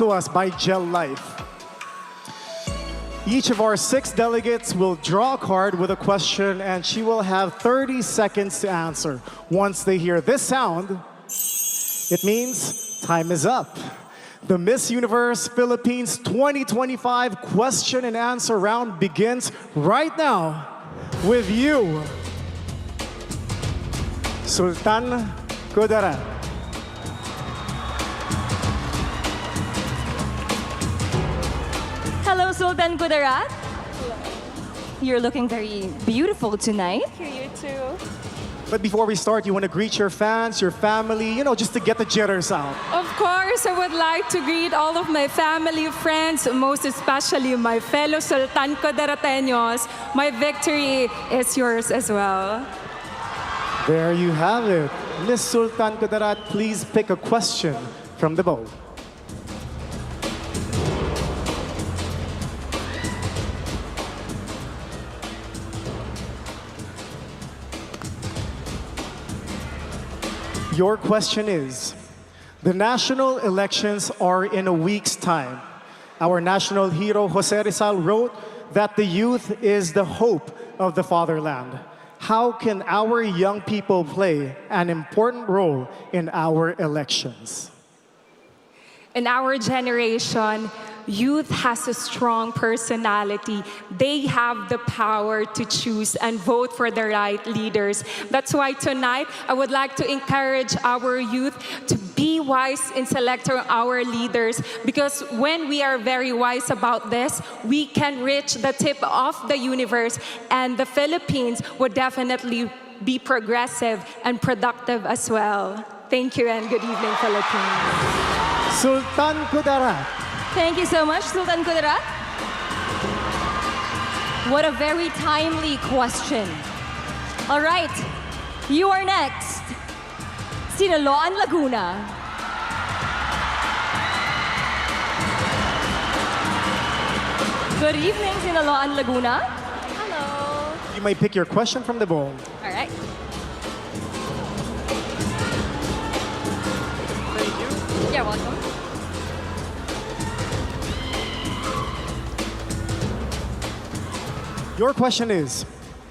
to us by Gel Life. Each of our 6 delegates will draw a card with a question and she will have 30 seconds to answer. Once they hear this sound, it means time is up. The Miss Universe Philippines 2025 question and answer round begins right now with you, Sultan Kudarat. Hello, Sultan Kudarat. Hello. You're looking very beautiful tonight. Thank you, you too. But before we start, you want to greet your fans, your family, just to get the jitters out. Of course, I would like to greet all of my family, friends, most especially my fellow Sultan Kudarateños. My victory is yours as well. There you have it. Miss Sultan Kudarat, please pick a question from the bowl. Your question is, the national elections are in a week's time. Our national hero, Jose Rizal, wrote that the youth is the hope of the fatherland. How can our young people play an important role in our elections? In our generation, youth has a strong personality. They have the power to choose and vote for the right leaders. That's why tonight, I would like to encourage our youth to be wise in selecting our leaders, because when we are very wise about this, we can reach the tip of the universe, and the Philippines would definitely be progressive and productive as well. Thank you and good evening, Philippines. Sultan Kudarat. Thank you so much, Sultan Kudarat. What a very timely question. All right, you are next. Sinaloan, Laguna. Good evening, Sinaloan, Laguna. Hello. You may pick your question from the bowl. All right. Thank you. You're welcome. Your question is,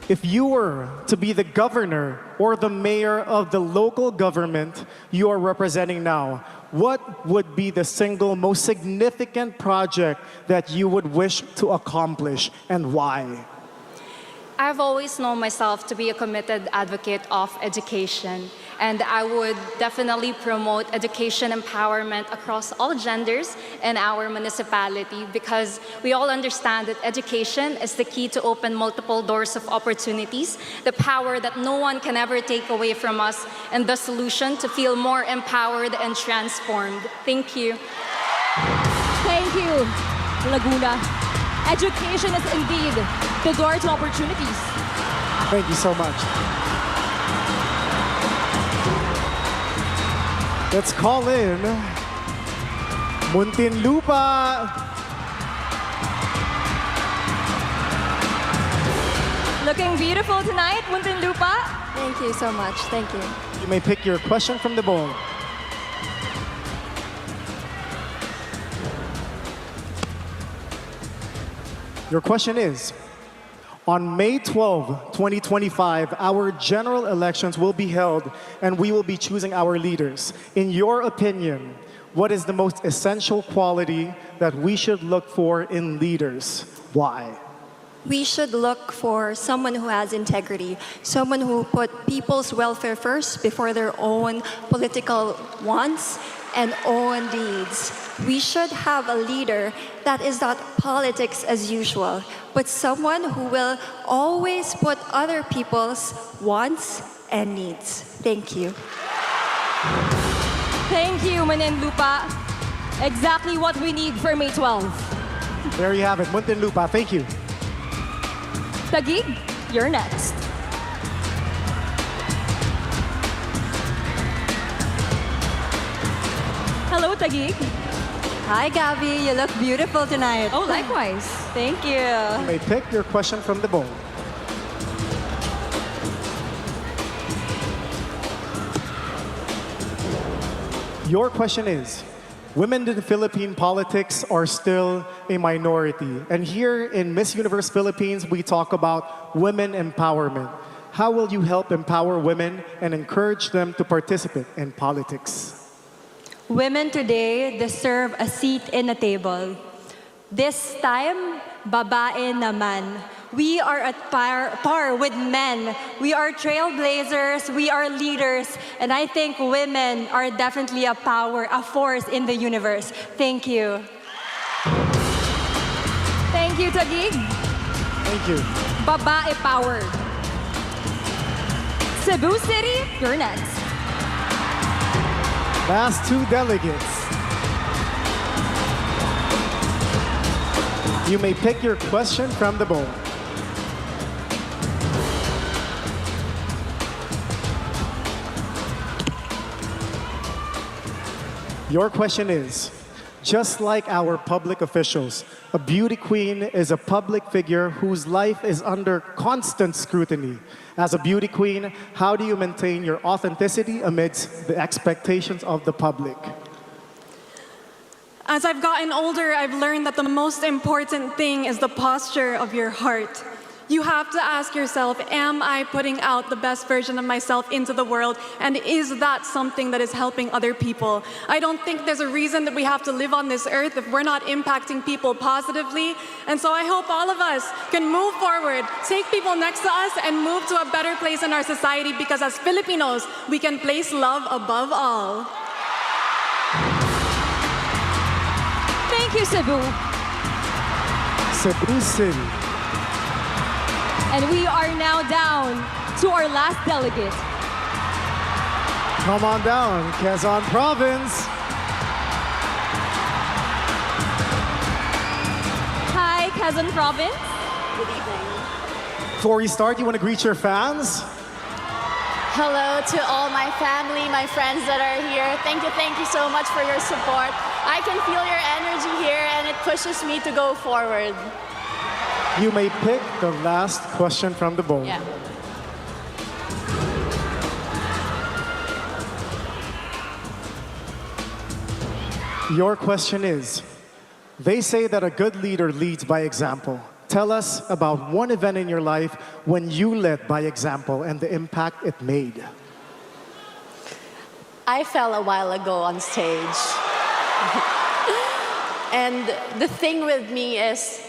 if you were to be the governor or the mayor of the local government you are representing now, what would be the single most significant project that you would wish to accomplish and why? I've always known myself to be a committed advocate of education, and I would definitely promote education empowerment across all genders in our municipality, because we all understand that education is the key to open multiple doors of opportunities, the power that no one can ever take away from us, and the solution to feel more empowered and transformed. Thank you. Thank you, Laguna. Education is indeed the door to opportunities. Thank you so much. Let's call in Muntinlupa. Looking beautiful tonight, Muntinlupa. Thank you so much. Thank you. You may pick your question from the bowl. Your question is, on May 12, 2025, our general elections will be held and we will be choosing our leaders. In your opinion, what is the most essential quality that we should look for in leaders? Why? We should look for someone who has integrity, someone who put people's welfare first before their own political wants and own needs. We should have a leader that is not politics as usual, but someone who will always put other people's wants and needs. Thank you. Thank you, Muntinlupa. Exactly what we need for May 12. There you have it, Muntinlupa. Thank you. Taguig, you're next. Hello, Taguig. Hi, Gabby. You look beautiful tonight. Oh, likewise. Thank you. You may pick your question from the bowl. Your question is, women in Philippine politics are still a minority. And here in Miss Universe Philippines, we talk about women empowerment. How will you help empower women and encourage them to participate in politics? Women today deserve a seat in a table. This time, babae naman. We are at par with men. We are trailblazers, we are leaders, and I think women are definitely a force in the universe. Thank you. Thank you, Taguig. Thank you. Babae powered. Cebu City, you're next. Last two delegates. You may pick your question from the bowl. Your question is, just like our public officials, a beauty queen is a public figure whose life is under constant scrutiny. As a beauty queen, how do you maintain your authenticity amidst the expectations of the public? As I've gotten older, I've learned that the most important thing is the posture of your heart. You have to ask yourself, am I putting out the best version of myself into the world? And is that something that is helping other people? I don't think there's a reason that we have to live on this earth if we're not impacting people positively. And so I hope all of us can move forward, take people next to us, and move to a better place in our society, because as Filipinos, we can place love above all. Thank you, Cebu. Cebu City. And we are now down to our last delegate. Come on down, Quezon Province. Hi, Quezon Province. Good evening. Before we start, you want to greet your fans? Hello to all my family, my friends that are here. Thank you so much for your support. I can feel your energy here and it pushes me to go forward. You may pick the last question from the bowl. Yeah. Your question is, they say that a good leader leads by example. Tell us about one event in your life when you led by example and the impact it made. I fell a while ago on stage. And the thing with me is,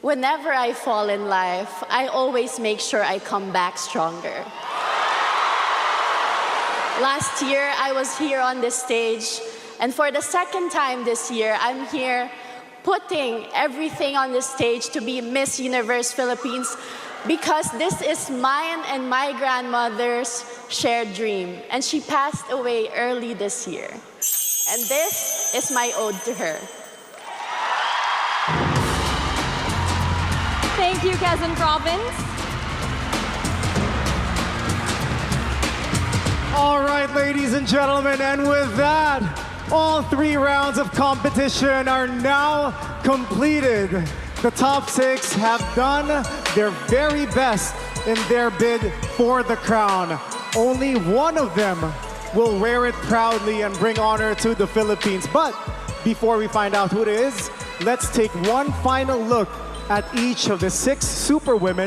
whenever I fall in life, I always make sure I come back stronger. Last year, I was here on this stage, and for the second time this year, I'm here putting everything on this stage to be Miss Universe Philippines, because this is mine and my grandmother's shared dream, and she passed away early this year. And this is my ode to her. Thank you, Quezon Province. All right, ladies and gentlemen, and with that, all 3 rounds of competition are now completed. The top 6 have done their very best in their bid for the crown. Only one of them will wear it proudly and bring honor to the Philippines. But before we find out who it is, let's take one final look at each of the 6 superwomen